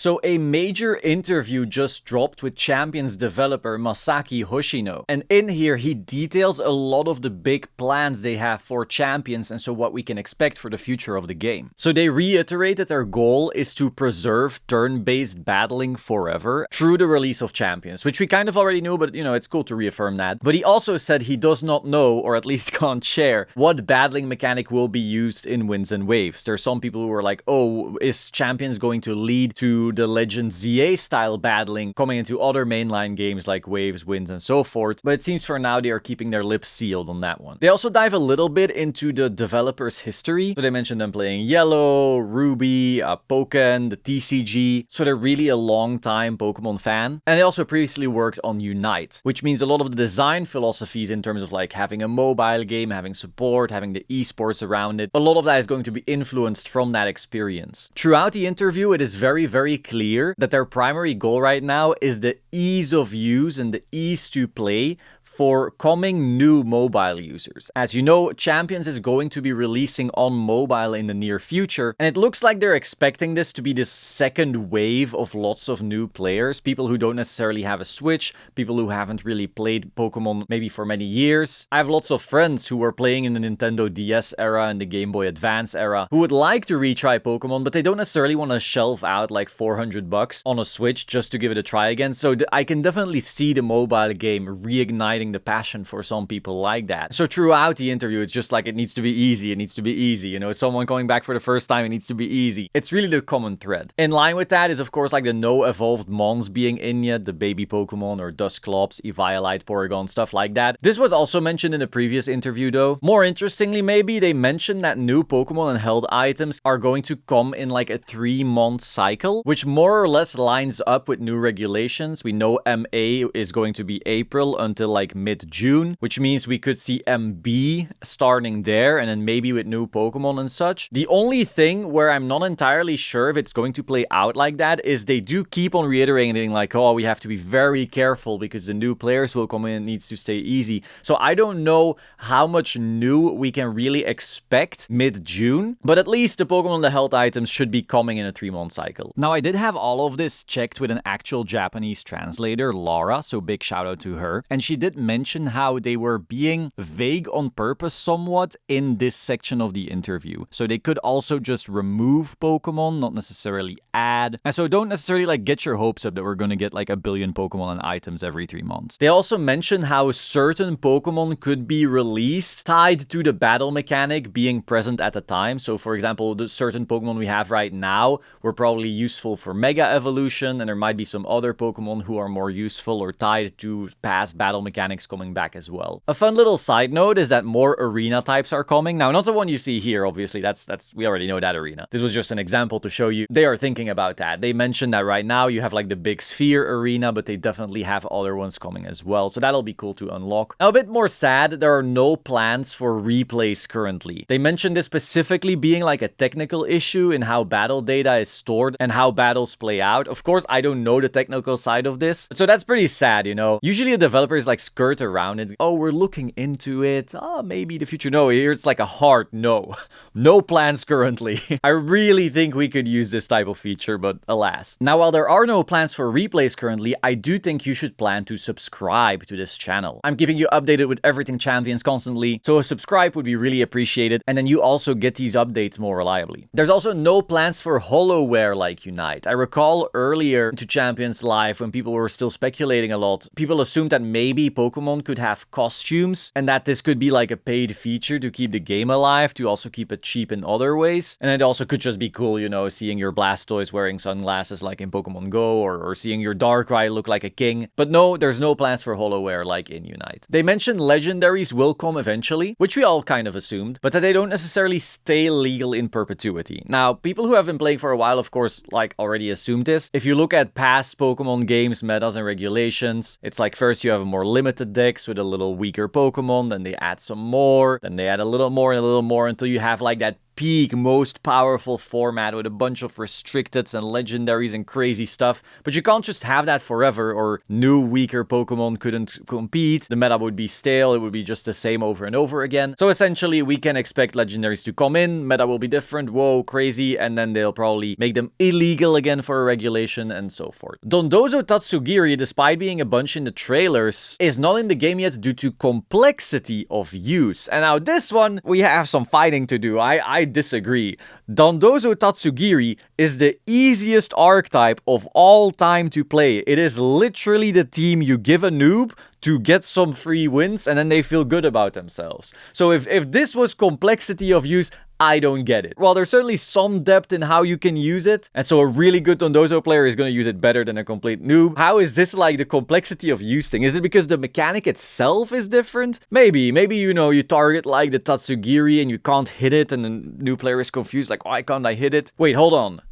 So a major interview just dropped with Champions developer Masaki Hoshino. And in here, he details a lot of the big plans they have for Champions and so what we can expect for the future of the game. So they reiterate that their goal is to preserve turn-based battling forever through the release of Champions, which we kind of already knew, but it's cool to reaffirm that. But he also said he does not know, or at least can't share, what battling mechanic will be used in Winds and Waves. There's some people who are like, oh, is Champions going to lead to the Legend ZA style battling coming into other mainline games like Waves, Winds, and so forth? But it seems for now they are keeping their lips sealed on that one. They also dive a little bit into the developer's history. So they mentioned them playing Yellow, Ruby, Pokken, the TCG. So they're really a long-time Pokemon fan. And they also previously worked on Unite, which means a lot of the design philosophies in terms of like having a mobile game, having support, having the esports around it, a lot of that is going to be influenced from that experience. Throughout the interview, it is very, very clear that their primary goal right now is the ease of use and the ease to play for coming new mobile users. As you know, Champions is going to be releasing on mobile in the near future, and it looks like they're expecting this to be the second wave of lots of new players, people who don't necessarily have a Switch, people who haven't really played Pokemon maybe for many years. I have lots of friends who were playing in the Nintendo DS era and the Game Boy Advance era who would like to retry Pokemon, but they don't necessarily want to shelf out like $400 on a Switch just to give it a try again. So I can definitely see the mobile game reigniting the passion for some people like that. So throughout the interview, it's just like, it needs to be easy, it needs to be easy. Someone going back for the first time, it needs to be easy. It's really the common thread. In line with that is, of course, like the no evolved Mons being in yet, the baby Pokemon or Dusclops, Eviolite, Porygon, stuff like that. This was also mentioned in a previous interview though. More interestingly, maybe, they mentioned that new Pokemon and held items are going to come in like a 3-month cycle, which more or less lines up with new regulations. We know MA is going to be April until like mid-June, which means we could see MB starting there and then maybe with new Pokemon and such. The only thing where I'm not entirely sure if it's going to play out like that is they do keep on reiterating like, oh, we have to be very careful because the new players will come in and it needs to stay easy. So I don't know how much new we can really expect mid-June, but at least the Pokemon, the health items should be coming in a 3-month cycle. Now, I did have all of this checked with an actual Japanese translator, Laura, so big shout out to her, and she did mention how they were being vague on purpose somewhat in this section of the interview. So they could also just remove Pokemon, not necessarily add. And so don't necessarily like get your hopes up that we're going to get like 1 billion Pokemon and items every 3 months. They also mentioned how certain Pokemon could be released tied to the battle mechanic being present at the time. So for example, the certain Pokemon we have right now were probably useful for Mega Evolution, and there might be some other Pokemon who are more useful or tied to past battle mechanics coming back as well. A fun little side note is that more arena types are coming. Now, not the one you see here, obviously, that's we already know that arena. This was just an example to show you they are thinking about that. They mentioned that right now you have like the big sphere arena, but they definitely have other ones coming as well. So that'll be cool to unlock. Now, a bit more sad, there are no plans for replays currently. They mentioned this specifically being like a technical issue in how battle data is stored and how battles play out. Of course, I don't know the technical side of this, so that's pretty sad, Usually a developer is like skirt around it. Oh, we're looking into it. Oh, maybe the future. No, here it's like a hard no. No plans currently. I really think we could use this type of feature, but alas. Now, while there are no plans for replays currently, I do think you should plan to subscribe to this channel. I'm keeping you updated with everything Champions constantly, so a subscribe would be really appreciated, and then you also get these updates more reliably. There's also no plans for HoloWare like Unite. I recall earlier to Champions Live when people were still speculating a lot, people assumed that maybe Pokemon could have costumes and that this could be like a paid feature to keep the game alive, to also keep it cheap in other ways. And it also could just be cool, seeing your Blastoise wearing sunglasses like in Pokemon Go, or seeing your Darkrai look like a king. But no, there's no plans for HoloWare like in Unite. They mentioned legendaries will come eventually, which we all kind of assumed, but that they don't necessarily stay legal in perpetuity. Now, people who have been playing for a while, of course, like already assumed this. If you look at past Pokemon games, metas and regulations, it's like first you have a more limited dex with a little weaker Pokemon, then they add some more, then they add a little more and a little more until you have like that peak, most powerful format with a bunch of restricteds and legendaries and crazy stuff. But you can't just have that forever, or new, weaker Pokemon couldn't compete. The meta would be stale. It would be just the same over and over again. So essentially, we can expect legendaries to come in. Meta will be different. Whoa, crazy. And then they'll probably make them illegal again for a regulation and so forth. Dondozo Tatsugiri, despite being a bunch in the trailers, is not in the game yet due to complexity of use. And now this one, we have some fighting to do. I disagree. Dondozo Tatsugiri is the easiest archetype of all time to play. It is literally the team you give a noob to get some free wins and then they feel good about themselves. So if this was complexity of use, I don't get it. Well, there's certainly some depth in how you can use it, and so a really good Dondozo player is going to use it better than a complete noob. How is this like the complexity of use thing? Is it because the mechanic itself is different? Maybe, you know, you target like the Tatsugiri and you can't hit it and the new player is confused, like, why can't I hit it? Wait, hold on.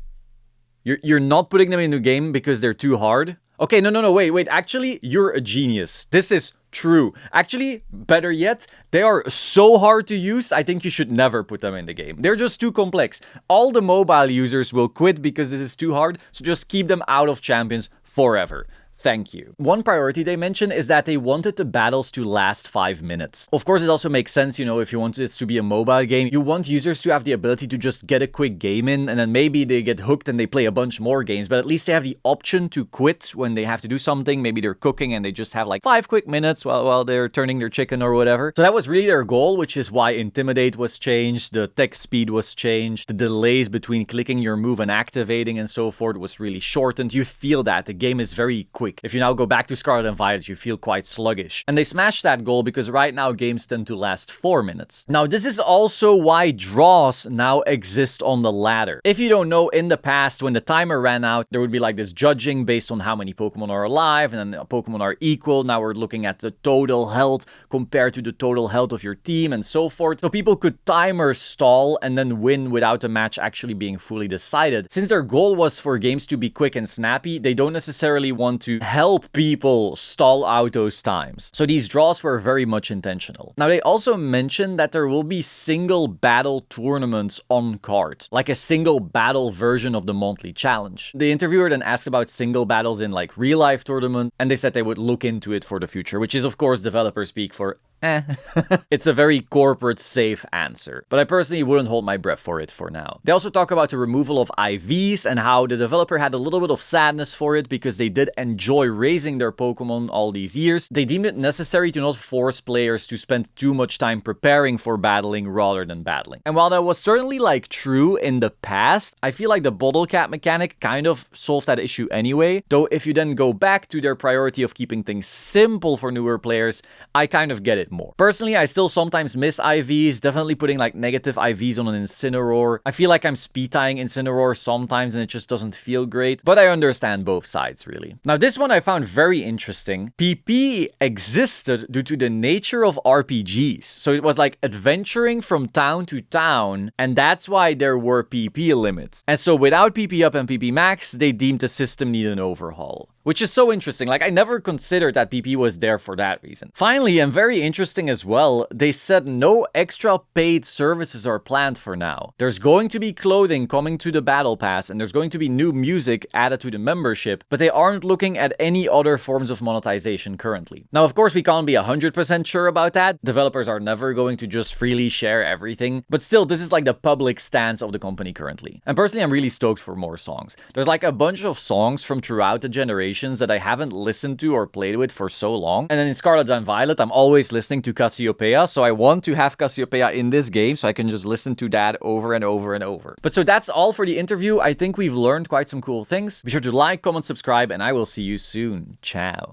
You're not putting them in the game because they're too hard? Okay, no, wait, actually, you're a genius. This is true. Actually, better yet, they are so hard to use, I think you should never put them in the game. They're just too complex. All the mobile users will quit because this is too hard, so just keep them out of champions forever. Thank you. One priority they mentioned is that they wanted the battles to last 5 minutes. Of course, it also makes sense, you know, if you want this to be a mobile game, you want users to have the ability to just get a quick game in, and then maybe they get hooked and they play a bunch more games, but at least they have the option to quit when they have to do something. Maybe they're cooking and they just have like 5 quick minutes while they're turning their chicken or whatever. So that was really their goal, which is why Intimidate was changed, the text speed was changed, the delays between clicking your move and activating and so forth was really shortened. You feel that. The game is very quick. If you now go back to Scarlet and Violet, you feel quite sluggish. And they smashed that goal because right now games tend to last 4 minutes. Now, this is also why draws now exist on the ladder. If you don't know, in the past, when the timer ran out, there would be like this judging based on how many Pokemon are alive, and then Pokemon are equal. Now we're looking at the total health compared to the total health of your team and so forth. So people could timer stall and then win without the match actually being fully decided. Since their goal was for games to be quick and snappy, they don't necessarily want to help people stall out those times. So these draws were very much intentional. Now they also mentioned that there will be single battle tournaments on card, like a single battle version of the monthly challenge. The interviewer then asked about single battles in like real life tournament, and they said they would look into it for the future, which is of course developer speak for It's a very corporate safe answer, but I personally wouldn't hold my breath for it for now. They also talk about the removal of IVs and how the developer had a little bit of sadness for it because they did enjoy raising their Pokemon all these years. They deemed it necessary to not force players to spend too much time preparing for battling rather than battling. And while that was certainly like true in the past, I feel like the bottle cap mechanic kind of solved that issue anyway. Though if you then go back to their priority of keeping things simple for newer players, I kind of get it more. Personally, I still sometimes miss IVs, definitely putting like negative IVs on an Incineroar. I feel like I'm speed tying Incineroar sometimes and it just doesn't feel great, but I understand both sides really. Now this one I found very interesting. PP existed due to the nature of RPGs. So it was like adventuring from town to town, and that's why there were PP limits. And so without PP up and PP max, they deemed the system needed an overhaul. Which is so interesting. Like, I never considered that PP was there for that reason. Finally, and very interesting as well, they said no extra paid services are planned for now. There's going to be clothing coming to the Battle Pass, and there's going to be new music added to the membership, but they aren't looking at any other forms of monetization currently. Now, of course, we can't be 100% sure about that. Developers are never going to just freely share everything, but still, this is like the public stance of the company currently. And personally, I'm really stoked for more songs. There's like a bunch of songs from throughout the generation that I haven't listened to or played with for so long. And then in Scarlet and Violet, I'm always listening to Cassiopeia, so I want to have Cassiopeia in this game so I can just listen to that over and over and over. But so that's all for the interview. I think we've learned quite some cool things. Be sure to like, comment, subscribe, and I will see you soon. Ciao.